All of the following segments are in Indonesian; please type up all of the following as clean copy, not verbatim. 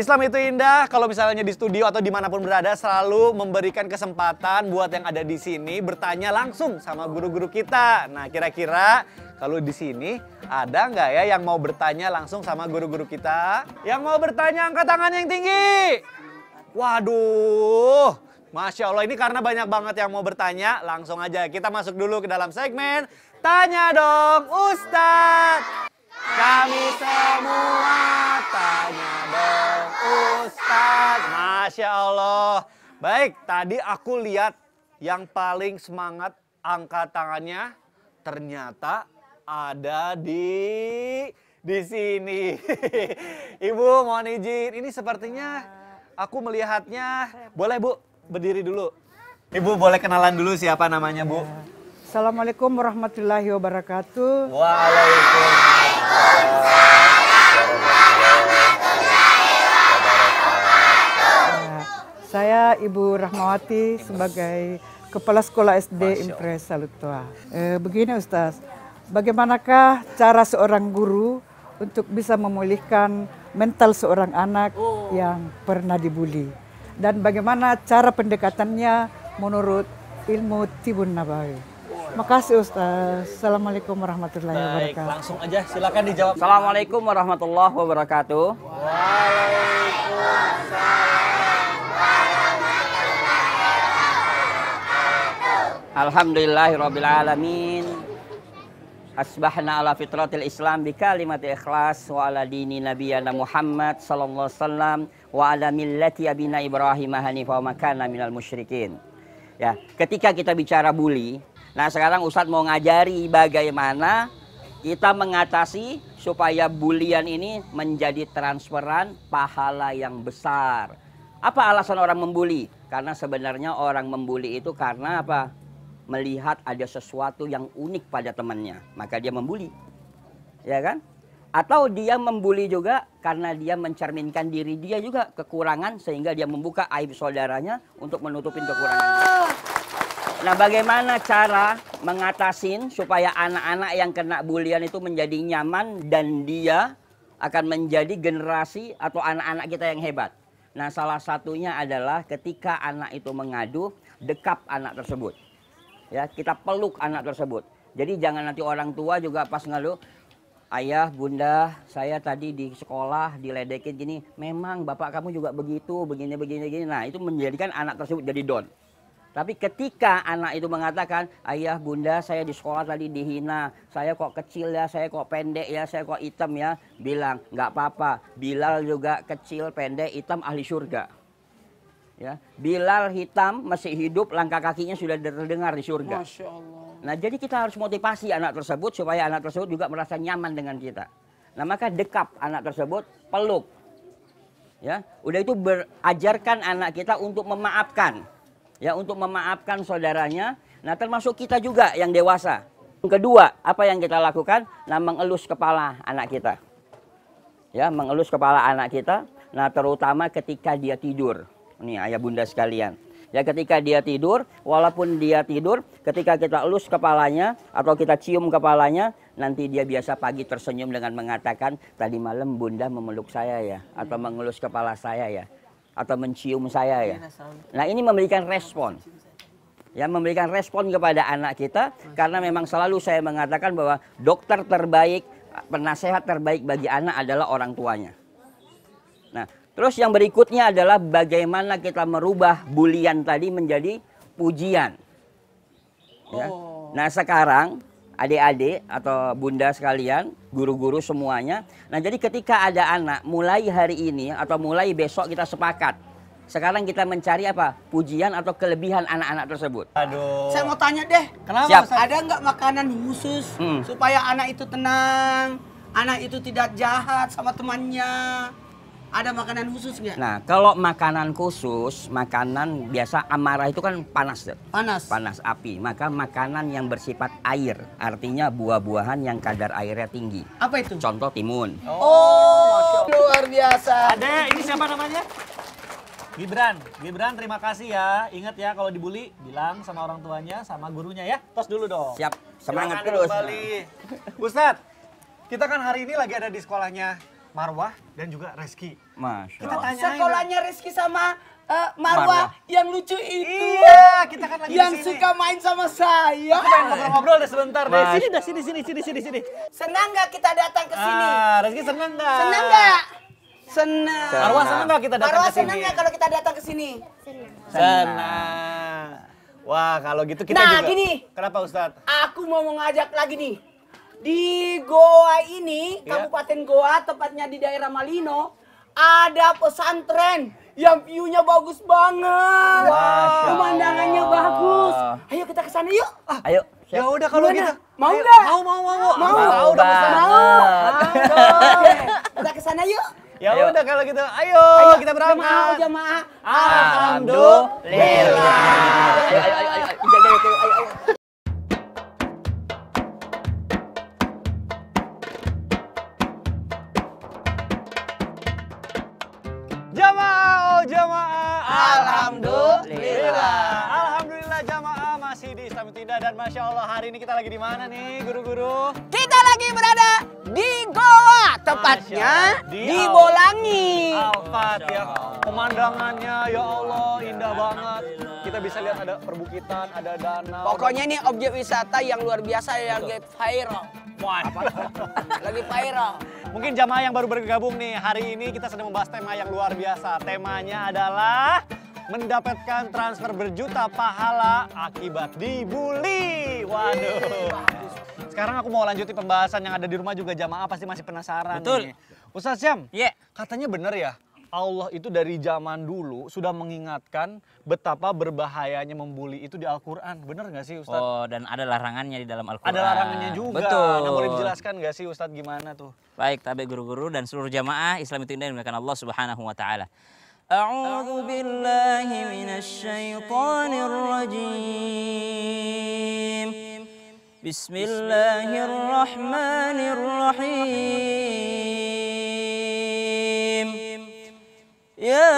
Islam itu indah kalau misalnya di studio atau dimanapun berada selalu memberikan kesempatan buat yang ada di sini bertanya langsung sama guru-guru kita. Nah kira-kira kalau di sini ada nggak ya yang mau bertanya langsung sama guru-guru kita? Yang mau bertanya angkat tangan yang tinggi. Waduh, Masya Allah ini karena banyak banget yang mau bertanya. Langsung aja kita masuk dulu ke dalam segmen Tanya Dong Ustadz. Kami semua tanya dong Ustadz. Masya Allah. Baik, tadi aku lihat yang paling semangat angkat tangannya ternyata ada di sini. Ibu mohon izin, ini sepertinya aku melihatnya. Boleh Bu, berdiri dulu. Ibu boleh kenalan dulu siapa namanya Bu? Assalamualaikum warahmatullahi wabarakatuh. Waalaikumsalam. Saya Ibu Rahmawati sebagai Kepala Sekolah SD Impres Salutoa. Begini Ustaz, bagaimanakah cara seorang guru untuk bisa memulihkan mental seorang anak yang pernah dibully? Dan bagaimana cara pendekatannya menurut ilmu Tibun Nabawi? Makasih Ustaz. Assalamualaikum warahmatullahi wabarakatuh. Baik, langsung aja silakan dijawab. Assalamualaikum warahmatullahi wabarakatuh. Alhamdulillahirabbil alamin. Asbahna ala fitratil Islam bi kalimati ikhlas wa ala dini nabiyyina Muhammad sallallahu alaihi wasallam wa ala millati abina Ibrahim hanifa wa makana minal musyrikin. Ya, ketika kita bicara bully, nah sekarang Ustadz mau ngajari bagaimana kita mengatasi supaya bulian ini menjadi transferan pahala yang besar. Apa alasan orang membuli? Karena sebenarnya orang membuli itu karena apa? Melihat ada sesuatu yang unik pada temannya, maka dia membuli. Ya kan? Atau dia membuli juga karena dia mencerminkan diri dia juga kekurangan sehingga dia membuka aib saudaranya untuk menutupin kekurangannya. Nah, bagaimana cara mengatasin supaya anak-anak yang kena bulian itu menjadi nyaman dan dia akan menjadi generasi atau anak-anak kita yang hebat. Nah, salah satunya adalah ketika anak itu mengadu, dekap anak tersebut. Ya, kita peluk anak tersebut. Jadi jangan nanti orang tua juga pas ngadu, ayah, bunda, saya tadi di sekolah diledekin gini. Memang bapak kamu juga begitu, begini. Nah, itu menjadikan anak tersebut jadi down. Tapi ketika anak itu mengatakan, ayah, bunda, saya di sekolah tadi dihina. Saya kok kecil ya, saya kok pendek ya, saya kok hitam ya. Bilang, nggak apa-apa. Bilal juga kecil, pendek, hitam, ahli surga. Ya, Bilal hitam, masih hidup, langkah kakinya sudah terdengar di surga. Masya Allah. Nah, jadi kita harus motivasi anak tersebut supaya anak tersebut juga merasa nyaman dengan kita. Nah, maka dekap anak tersebut, peluk. Ya, udah itu berajarkan anak kita untuk memaafkan. Ya, untuk memaafkan saudaranya. Nah, termasuk kita juga yang dewasa. Yang kedua, apa yang kita lakukan? Nah, mengelus kepala anak kita. Ya, mengelus kepala anak kita. Nah, terutama ketika dia tidur. Nih, ayah bunda sekalian. Ya, ketika dia tidur, walaupun dia tidur, ketika kita elus kepalanya atau kita cium kepalanya, nanti dia biasa pagi tersenyum dengan mengatakan, tadi malam bunda memeluk saya ya, atau mengelus kepala saya ya, atau mencium saya ya. Nah, ini memberikan respon. Ya, memberikan respon kepada anak kita, karena memang selalu saya mengatakan bahwa dokter terbaik, penasehat terbaik bagi anak adalah orang tuanya. Nah, terus yang berikutnya adalah bagaimana kita merubah bulian tadi menjadi pujian. Ya. Nah, sekarang adik-adik atau bunda sekalian, guru-guru semuanya. Nah, jadi ketika ada anak, mulai hari ini atau mulai besok kita sepakat. Sekarang kita mencari apa? Pujian atau kelebihan anak-anak tersebut. Aduh. Saya mau tanya deh, Kenapa? Siap. ada nggak makanan khusus supaya anak itu tenang, anak itu tidak jahat sama temannya? Ada makanan khusus nggak? Nah, kalau makanan khusus, makanan biasa amarah itu kan panas. Panas. Panas api. Maka makanan yang bersifat air, artinya buah-buahan yang kadar airnya tinggi. Apa itu? Contoh timun. Oh, luar biasa. Ada, ini siapa namanya? Gibran. Gibran, terima kasih ya. Ingat ya kalau dibully, bilang sama orang tuanya, sama gurunya ya. Tos dulu dong. Siap, semangat Silakan terus. kembali. Ustadz, kita kan hari ini lagi ada di sekolahnya Marwah dan juga Reski. Masya Kita Allah. tanyain. Sekolahnya Rizky sama Marwah yang lucu itu. Iya, kita kan lagi yang di sini. suka main sama saya. Pengen ngobrol-ngobrol deh sebentar deh. Mas. Sini. Senang nggak kita datang ke sini? Reski seneng nggak? Senang nggak? Senang. Marwah seneng nggak kita datang Marwah ke sini? senang nggak kalau kita datang ke sini? Senang. Wah, kalau gitu kita Nah, juga. gini. Kenapa Ustadz? Aku mau mengajak lagi nih. Di Goa ini, Ya. Kabupaten Goa, tepatnya di daerah Malino, ada pesantren yang view-nya bagus banget. Masya Pemandangannya Allah. bagus. Ayo kita ke sana yuk. Ayo. Ya udah kalau Gimana? gitu. Mau Ayo. nggak? Mau. Mau. Mau udah pesan. Oke, kita ke sana yuk. Ya Ayo. udah kalau gitu. Ayo, kita berangkat. Jamaah. Alhamdulillah. Ayo. Jamaah. Alhamdulillah. Alhamdulillah jamaah masih di Islam Tidak dan Masya Allah hari ini kita lagi di mana nih guru-guru? Kita lagi berada di Goa, tepatnya Masya Allah. di Bolangi. Alfat ya, pemandangannya ya Allah indah banget. Kita bisa lihat ada perbukitan, ada danau. Pokoknya ini objek wisata yang luar biasa yang lagi viral. Wah. Lagi viral. Mungkin jamaah yang baru bergabung nih, hari ini kita sedang membahas tema yang luar biasa. Temanya adalah mendapatkan transfer berjuta pahala akibat dibully. Waduh. Sekarang aku mau lanjutin pembahasan yang ada di rumah juga jamaah pasti masih penasaran. Betul. Nih. Ustaz Syam, Iya. katanya bener ya, Allah itu dari zaman dulu sudah mengingatkan betapa berbahayanya membuli itu di Al-Quran. Bener nggak sih Ustaz? Oh, dan ada larangannya di dalam Al-Quran. Ada larangannya juga. Betul. Nah, boleh dijelaskan nggak sih Ustaz gimana tuh? Baik, tabe guru-guru dan seluruh jamaah Islam itu indah dimuliakan Allah Subhanahu wa taala. A'udzu billahi minasyaitonir rajim. Bismillahirrahmanirrahim. Ya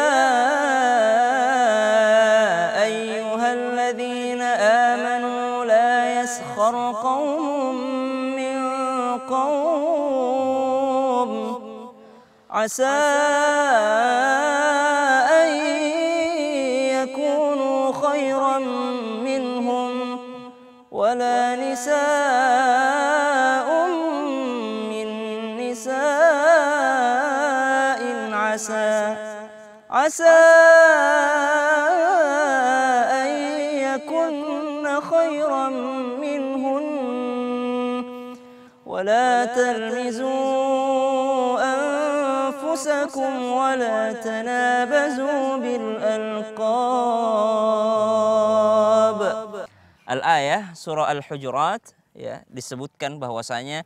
ayyuhalladzina amanu la yaskhar qaumun min qaum عسى أن يكونوا خيرا منهم ولا نساء من نساء عسى أن يكن خيرا منهن ولا تلمزوا أنفسكم ولا تنابزوا بالألقاب. Al-ayah surah Al-Hujurat ya disebutkan bahwasanya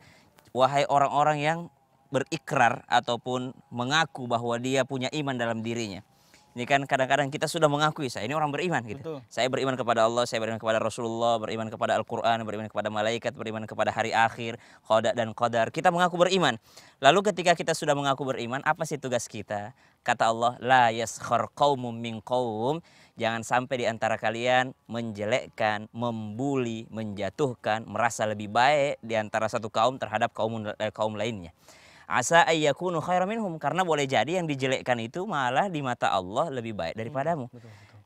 wahai orang-orang yang berikrar ataupun mengaku bahwa dia punya iman dalam dirinya. Ini kan kadang-kadang kita sudah mengakui saya ini orang beriman gitu. Betul. Saya beriman kepada Allah, saya beriman kepada Rasulullah, beriman kepada Al-Qur'an, beriman kepada malaikat, beriman kepada hari akhir, qada dan qadar. Kita mengaku beriman. Lalu ketika kita sudah mengaku beriman, apa sih tugas kita? Kata Allah, la yaskhar qaumum min qaum. Jangan sampai di antara kalian menjelekkan, membuli, menjatuhkan, merasa lebih baik di antara satu kaum terhadap kaum lainnya. Asa ayyakunu khairan minhum, karena boleh jadi yang dijelekkan itu malah di mata Allah lebih baik daripadamu.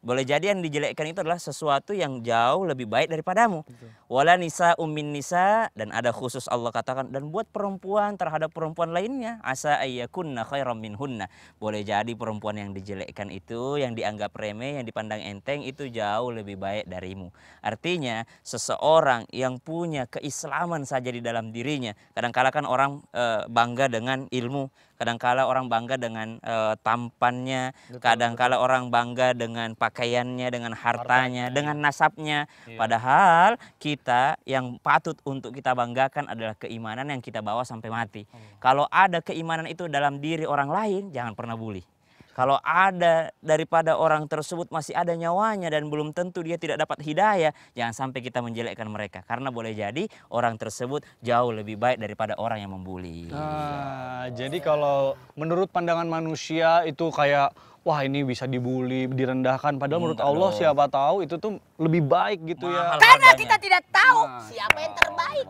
Boleh jadi yang dijelekkan itu adalah sesuatu yang jauh lebih baik daripadamu. Wala nisa ummin nisa, dan ada khusus Allah katakan, dan buat perempuan terhadap perempuan lainnya. Asa ayyakunna khairam minhunna. Boleh jadi perempuan yang dijelekkan itu, yang dianggap remeh, yang dipandang enteng itu jauh lebih baik darimu. Artinya seseorang yang punya keislaman saja di dalam dirinya. Kadang-kala kan orang bangga dengan ilmu. Kadang-kala orang bangga dengan tampannya, kadang-kala orang bangga dengan pakaiannya, dengan hartanya, dengan nasabnya. Padahal kita yang patut untuk kita banggakan adalah keimanan yang kita bawa sampai mati. Kalau ada keimanan itu dalam diri orang lain, jangan pernah bully. Kalau ada daripada orang tersebut masih ada nyawanya dan belum tentu dia tidak dapat hidayah, jangan sampai kita menjelekkan mereka. Karena boleh jadi orang tersebut jauh lebih baik daripada orang yang membuli. Nah, jadi kalau menurut pandangan manusia itu kayak wah ini bisa dibully, direndahkan. Padahal menurut Allah siapa tahu itu tuh lebih baik gitu ya. Karena kita tidak tahu siapa yang terbaik.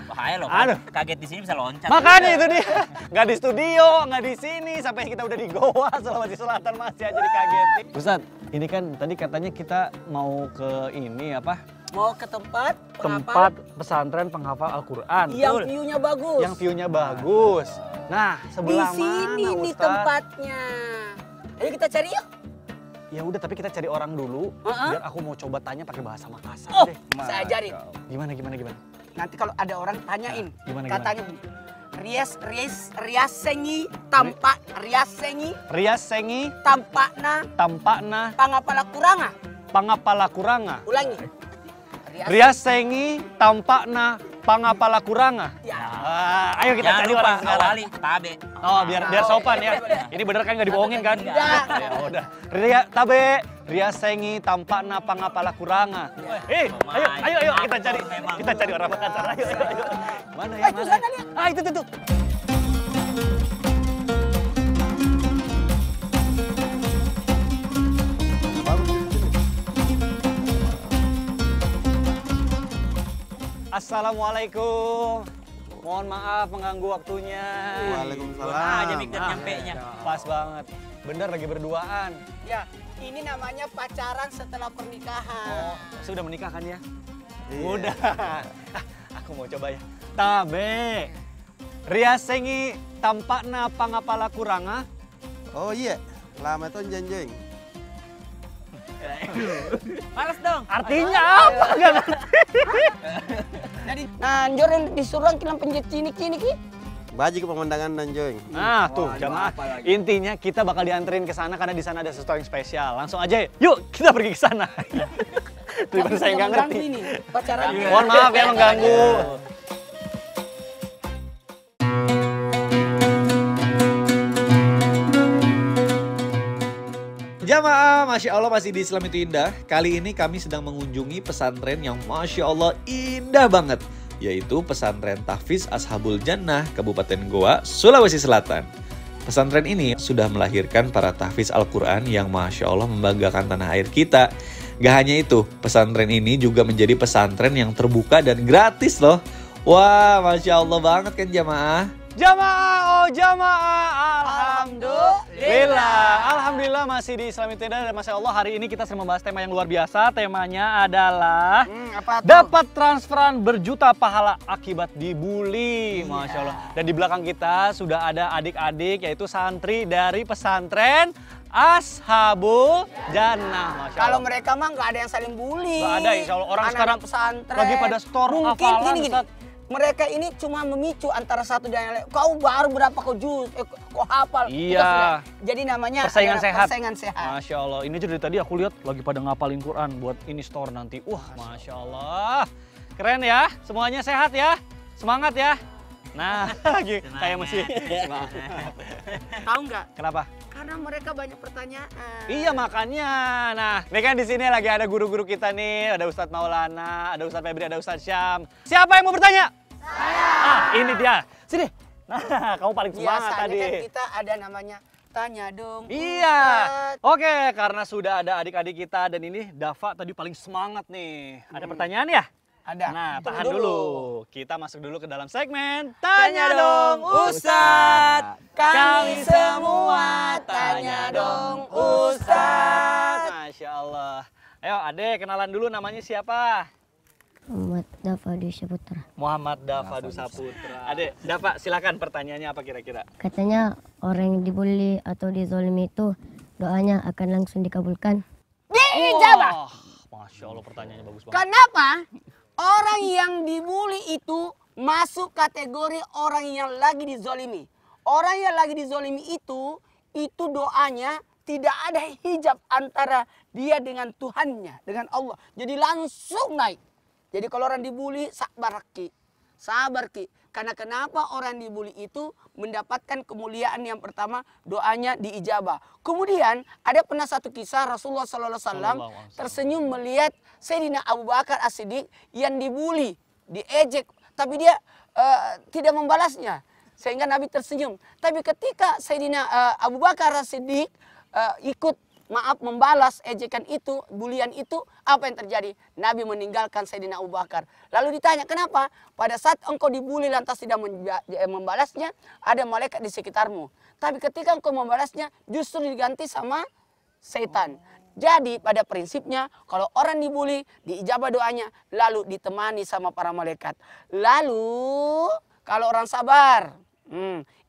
Bahaya loh. Aduh. Kaget di sini bisa loncat. Makanya itu dia, nggak di studio, nggak di sini, sampai kita udah di Goa, Sulawesi Selatan masih aja dikagetin. Ustadz, ini kan tadi katanya kita mau ke ini apa? Mau ke tempat Tempat pesantren penghafal Al-Quran. yang view-nya bagus. Yang view-nya bagus. Nah, di sebelah sini mana nih Ustadz? tempatnya. Ayo kita cari yuk. Ya udah, tapi kita cari orang dulu, Heeh. biar aku mau coba tanya pakai bahasa Makassar Oh, deh. saya ajarin. Gimana? Nanti kalau ada orang tanyain, Gimana? katanya riasengi tampak Rias sengi tampakna tampakna pangapala kuranga. pangapala kuranga. Ulangi. Rias sengi tampakna pangapala kuranga. Ya. Ayo kita Jangan cari lupa orang sekarang. awali tabe. Oh, biar sopan ya. Ini bener kan nggak dibohongin kan? Tidak. Ya udah. Rias sengi tampakna pangapala kuranga. Ayo kita cari orang Makassar. Ayo. Mana ya? Itu sana lihat. Ah, itu tuh. Assalamualaikum. Mohon maaf mengganggu waktunya. Waalaikumsalam. Aja mikir nyampe-nya. Pas banget. Bener lagi berduaan. Ya, ini namanya pacaran setelah pernikahan. Sudah menikah kan ya? Iya. Udah. Aku mau coba ya. Tabe. Riasengi tampakna pangapala kuranga. Oh iya, lama tuh janjeng. Males dong. Artinya apa? Gak ngerti. Jadi, nah, joreng disuruh kilang penjat cinik-cinik ki. Baji ke pemandangan Nanjoing. Nah, tuh jamaah. Intinya kita bakal dianterin ke sana karena di sana ada sesuatu yang spesial. Langsung aja, yuk kita pergi ke sana. Daripada saya nggak ngerti. Ini, pacaran. Mohon maaf ya mengganggu. Jamaah, Masya Allah masih di Islam itu indah. Kali ini kami sedang mengunjungi pesantren yang Masya Allah indah banget. Yaitu pesantren Tahfiz Ashabul Jannah, Kabupaten Goa, Sulawesi Selatan. Pesantren ini sudah melahirkan para tahfiz Al-Quran yang Masya Allah membanggakan tanah air kita. Gak hanya itu, pesantren ini juga menjadi pesantren yang terbuka dan gratis loh. Wah, Masya Allah banget kan jamaah. Jamaah, Alhamdulillah masih di Islam itu indah. Dan Masya Allah hari ini kita sedang membahas tema yang luar biasa. Temanya adalah Apa tuh? dapat transferan berjuta pahala akibat dibully. Masya Allah. Dan di belakang kita sudah ada adik-adik yaitu santri dari pesantren Ashabul Jannah. Masya Allah. Kalau mereka mah nggak ada yang saling bully. Nggak ada, insya Allah. Orang Anak-anak sekarang pesantren lagi pada store mungkin hafalan, gini. Ustaz. Mereka ini cuma memicu antara satu dan yang lain. Kau baru berapa kau kau hafal. Iya. Kita sudah. Jadi namanya Persaingan adalah sehat. Persaingan sehat. Masya Allah. Ini aja dari tadi aku lihat lagi pada ngapalin Quran buat ini store nanti. Wah, Masya Allah. Keren ya. Semuanya sehat ya. Semangat ya. Nah, lagi kayak masih semangat. Tahu nggak? Kenapa? Karena mereka banyak pertanyaan. Iya makanya. Nah, ini kan di sini lagi ada guru-guru kita nih. Ada Ustadz Maulana, ada Ustadz Febri, ada Ustadz Syam. Siapa yang mau bertanya? Saya. Ah, ini dia. Sini. Nah, kamu paling semangat Biasanya tadi. kan kita ada namanya tanya dong. Iya. Ustadz. Oke, karena sudah ada adik-adik kita dan ini Dava tadi paling semangat nih. Ada pertanyaan ya? Ada. Nah, Tunggu tahan dulu. Kita masuk dulu ke dalam segmen Tanya dong, Ustadz. Kami semua tanya dong, Ustadz. Masya Allah. Ayo, Ade, kenalan dulu namanya siapa? Muhammad Dafadi Saputra. Muhammad Dava Saputra. Ade, Dava, silakan pertanyaannya apa kira-kira? Katanya orang yang dibully atau dizolimi itu doanya akan langsung dikabulkan. Dijawab. Wah, Masya Allah pertanyaannya bagus banget. Kenapa? Orang yang dibully itu masuk kategori orang yang lagi dizolimi. Orang yang lagi dizolimi itu doanya tidak ada hijab antara dia dengan Tuhannya, dengan Allah. Jadi langsung naik. Jadi kalau orang dibully, sabar ki. Karena kenapa orang dibully itu mendapatkan kemuliaan yang pertama doanya diijabah. Kemudian ada pernah satu kisah Rasulullah SAW tersenyum melihat Sayyidina Abu Bakar As-Siddiq yang dibully, diejek, tapi dia tidak membalasnya. Sehingga Nabi tersenyum. Tapi ketika Sayyidina Abu Bakar As-Siddiq ikut membalas ejekan itu, bulian itu, apa yang terjadi? Nabi meninggalkan Sayyidina Abu Bakar. Lalu ditanya, kenapa? Pada saat engkau dibuli lantas tidak membalasnya, ada malaikat di sekitarmu. Tapi ketika engkau membalasnya, justru diganti sama setan. Jadi pada prinsipnya, kalau orang dibuli, diijabah doanya, lalu ditemani sama para malaikat. Lalu, kalau orang sabar,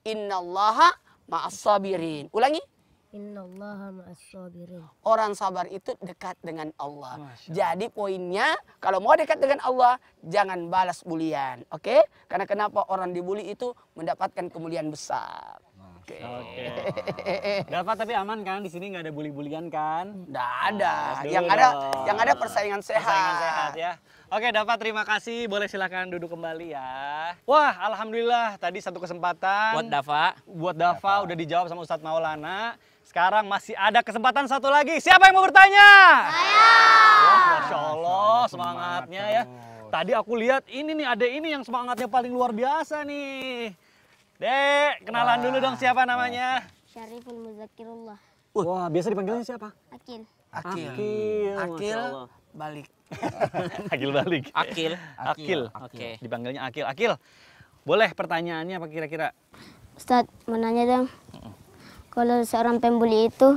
innallaha ma'as sabirin. Ulangi. Innallaha ma'as sabirin. Orang sabar itu dekat dengan Allah. Jadi poinnya, kalau mau dekat dengan Allah, jangan balas bulian. Oke? Karena kenapa orang dibuli itu mendapatkan kemuliaan besar. Oke. Dapat tapi aman kan? Di sini nggak ada bully-bulian kan? Nggak ada. Dulu Yang ada persaingan sehat. Persaingan sehat ya. Oke, Dapat terima kasih. Boleh silakan duduk kembali ya. Wah, alhamdulillah tadi satu kesempatan. Buat Dava udah dijawab sama Ustadz Maulana. Sekarang masih ada kesempatan satu lagi. Siapa yang mau bertanya? Saya. Wah, Masya Allah semangatnya ya. Tadi aku lihat ini nih, ada ini yang semangatnya paling luar biasa nih. Dek, kenalan dulu dong siapa namanya? Syariful Muzakirullah. Wah, biasa dipanggilnya siapa? Akil. Akil. Masya Allah. Balik. Akil balik. Akil. Oke. Dipanggilnya Akil. Akil, boleh pertanyaannya apa kira-kira? Ustadz, mau nanya dong. Kalau seorang pembuli itu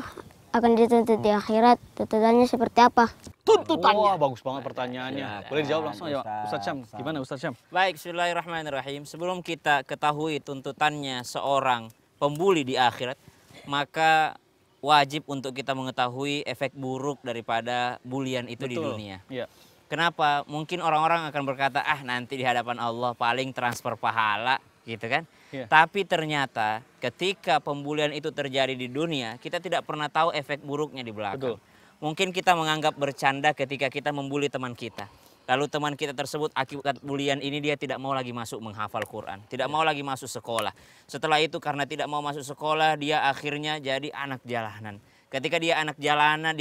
akan dituntut di akhirat, tuntutannya seperti apa? Tuntutannya. Wah, bagus banget pertanyaannya. Boleh dijawab langsung ya, Ustadz Syam. Gimana Ustadz Syam? Baik, bismillahirrahmanirrahim. Sebelum kita ketahui tuntutannya seorang pembuli di akhirat, maka wajib untuk kita mengetahui efek buruk daripada bulian itu di dunia. Iya. Kenapa? Mungkin orang-orang akan berkata, nanti di hadapan Allah paling transfer pahala, gitu kan? Iya. Tapi ternyata ketika pembulian itu terjadi di dunia, kita tidak pernah tahu efek buruknya di belakang. Betul. Mungkin kita menganggap bercanda ketika kita membuli teman kita. Lalu teman kita tersebut akibat bulian ini dia tidak mau lagi masuk menghafal Quran. Tidak mau lagi masuk sekolah. Setelah itu karena tidak mau masuk sekolah, dia akhirnya jadi anak jalanan. Ketika dia anak jalanan,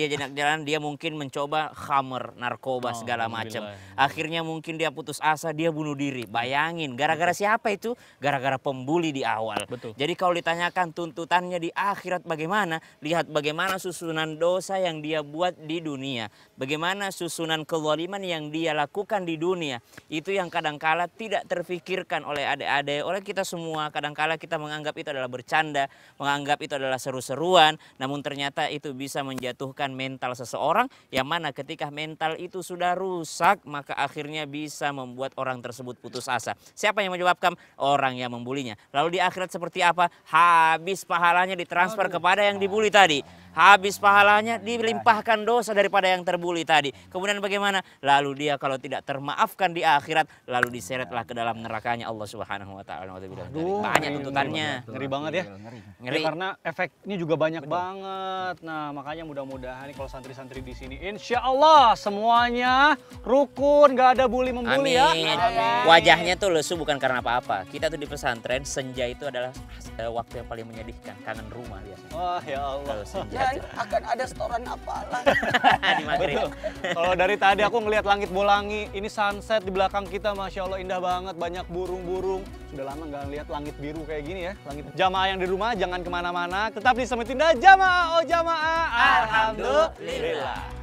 dia mungkin mencoba khamer, narkoba, segala macam. Akhirnya mungkin dia putus asa, dia bunuh diri. Bayangin, gara-gara siapa itu? Gara-gara pembuli di awal. Betul. Jadi kalau ditanyakan tuntutannya di akhirat bagaimana? Lihat bagaimana susunan dosa yang dia buat di dunia. Bagaimana susunan kezaliman yang dia lakukan di dunia. Itu yang kadangkala tidak terfikirkan oleh adik-adik, oleh kita semua. Kadangkala kita menganggap itu adalah bercanda, menganggap itu adalah seru-seruan. Namun ternyata itu bisa menjatuhkan mental seseorang, yang mana ketika mental itu sudah rusak, maka akhirnya bisa membuat orang tersebut putus asa. Siapa yang menjawabkan? Orang yang membulinya. Lalu di akhirat seperti apa? Habis pahalanya ditransfer kepada yang dibuli tadi. Habis pahalanya dilimpahkan dosa daripada yang terbuli tadi. Kemudian bagaimana? Lalu dia kalau tidak termaafkan di akhirat, lalu diseretlah ke dalam nerakanya Allah Subhanahu wa taala. Banyak tuntutannya. Ngeri banget ya. Ngeri. Ya, karena efeknya juga banyak banget. Nah, makanya mudah-mudahan nih kalau santri-santri di sini insya Allah semuanya rukun, gak ada bully membuli ya. Amin. Wajahnya tuh lesu bukan karena apa-apa. Kita tuh di pesantren, senja itu adalah waktu yang paling menyedihkan, kangen rumah biasanya. Wah, ya Allah. Kalau senja Dan akan ada setoran apalah. di maghrib. Betul. Kalau dari tadi aku ngelihat langit bolangi, ini sunset di belakang kita, Masya Allah indah banget, banyak burung-burung. Sudah lama nggak lihat langit biru kayak gini ya. Langit. Jamaah yang di rumah jangan kemana-mana, tetap di Summit Indah. Jamaah, oh jamaah, alhamdulillah.